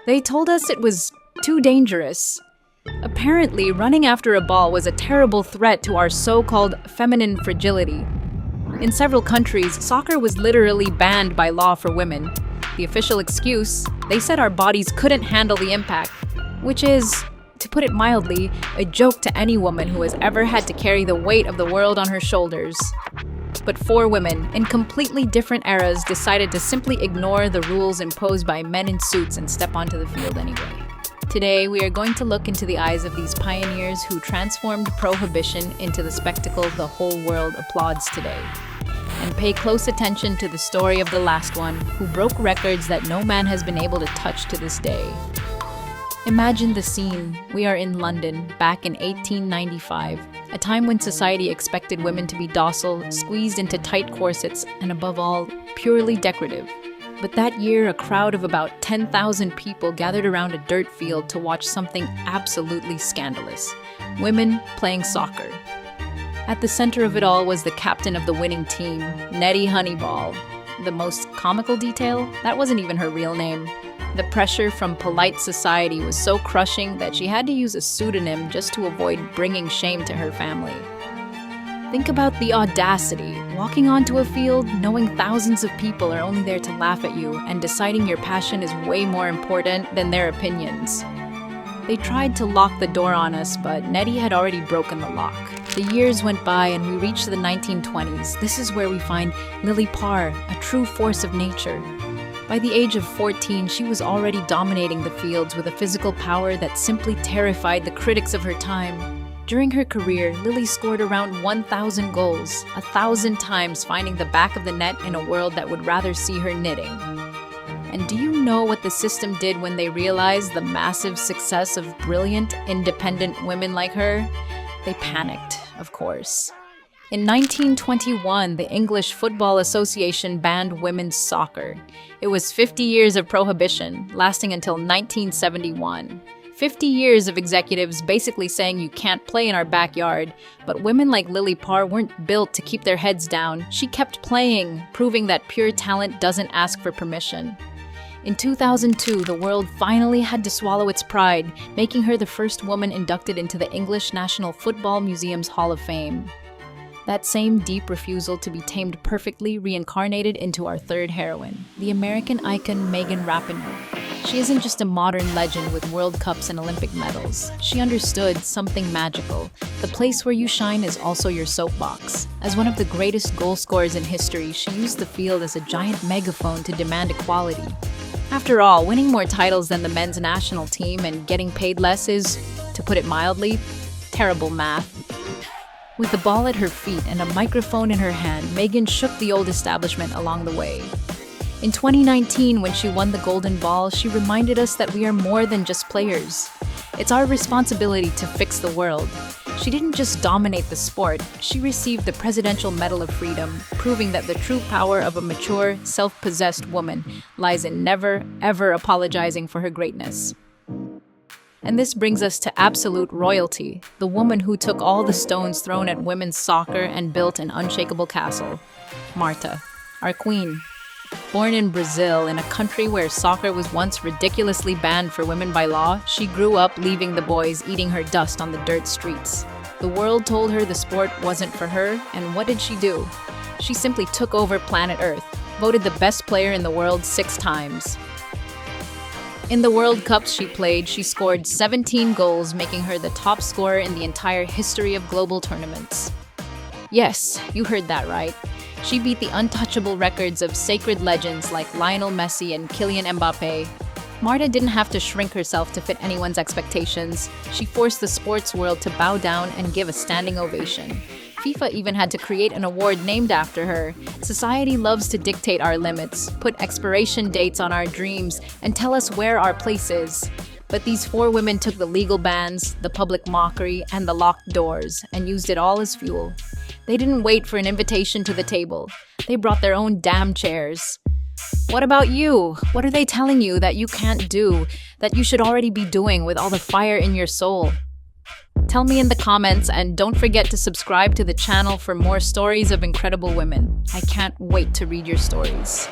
They told us it was too dangerous. Apparently, running after a ball was a terrible threat to our so-called feminine fragility. In several countries, soccer was literally banned by law for women. The official excuse, they said our bodies couldn't handle the impact, which is, to put it mildly, a joke to any woman who has ever had to carry the weight of the world on her shoulders. But four women, in completely different eras, decided to simply ignore the rules imposed by men in suits and step onto the field anyway. Today, we are going to look into the eyes of these pioneers who transformed prohibition into the spectacle the whole world applauds today. And pay close attention to the story of the last one, who broke records that no man has been able to touch to this day. Imagine the scene. We are in London, back in 1895, a time when society expected women to be docile, squeezed into tight corsets, and above all, purely decorative. But that year, a crowd of about 10,000 people gathered around a dirt field to watch something absolutely scandalous: women playing soccer. At the center of it all was the captain of the winning team, Nettie Honeyball. The most comical detail? That wasn't even her real name. The pressure from polite society was so crushing that she had to use a pseudonym just to avoid bringing shame to her family. Think about the audacity, walking onto a field knowing thousands of people are only there to laugh at you and deciding your passion is way more important than their opinions. They tried to lock the door on us, but Nettie had already broken the lock. The years went by and we reached the 1920s. This is where we find Lily Parr, a true force of nature. By the age of 14, she was already dominating the fields with a physical power that simply terrified the critics of her time. During her career, Lily scored around 1,000 goals, 1,000 times finding the back of the net in a world that would rather see her knitting. And do you know what the system did when they realized the massive success of brilliant, independent women like her? They panicked, of course. In 1921, the English Football Association banned women's soccer. It was 50 years of prohibition, lasting until 1971. 50 years of executives basically saying you can't play in our backyard, but women like Lily Parr weren't built to keep their heads down. She kept playing, proving that pure talent doesn't ask for permission. In 2002, the world finally had to swallow its pride, making her the first woman inducted into the English National Football Museum's Hall of Fame. That same deep refusal to be tamed perfectly reincarnated into our third heroine, the American icon Megan Rapinoe. She isn't just a modern legend with World Cups and Olympic medals. She understood something magical. The place where you shine is also your soapbox. As one of the greatest goal scorers in history, she used the field as a giant megaphone to demand equality. After all, winning more titles than the men's national team and getting paid less is, to put it mildly, terrible math. With the ball at her feet and a microphone in her hand, Megan shook the old establishment along the way. In 2019, when she won the Golden Ball, she reminded us that we are more than just players. It's our responsibility to fix the world. She didn't just dominate the sport, she received the Presidential Medal of Freedom, proving that the true power of a mature, self-possessed woman lies in never, ever apologizing for her greatness. And this brings us to absolute royalty, the woman who took all the stones thrown at women's soccer and built an unshakable castle. Marta, our queen. Born in Brazil, in a country where soccer was once ridiculously banned for women by law, she grew up leaving the boys eating her dust on the dirt streets. The world told her the sport wasn't for her, and what did she do? She simply took over planet Earth, voted the best player in the world 6 times. In the World Cups she played, she scored 17 goals, making her the top scorer in the entire history of global tournaments. Yes, you heard that right. She beat the untouchable records of sacred legends like Lionel Messi and Kylian Mbappé. Marta didn't have to shrink herself to fit anyone's expectations. She forced the sports world to bow down and give a standing ovation. FIFA even had to create an award named after her. Society loves to dictate our limits, put expiration dates on our dreams, and tell us where our place is. But these 4 women took the legal bans, the public mockery, and the locked doors, and used it all as fuel. They didn't wait for an invitation to the table. They brought their own damn chairs. What about you? What are they telling you that you can't do, that you should already be doing with all the fire in your soul? Tell me in the comments, and don't forget to subscribe to the channel for more stories of incredible women. I can't wait to read your stories.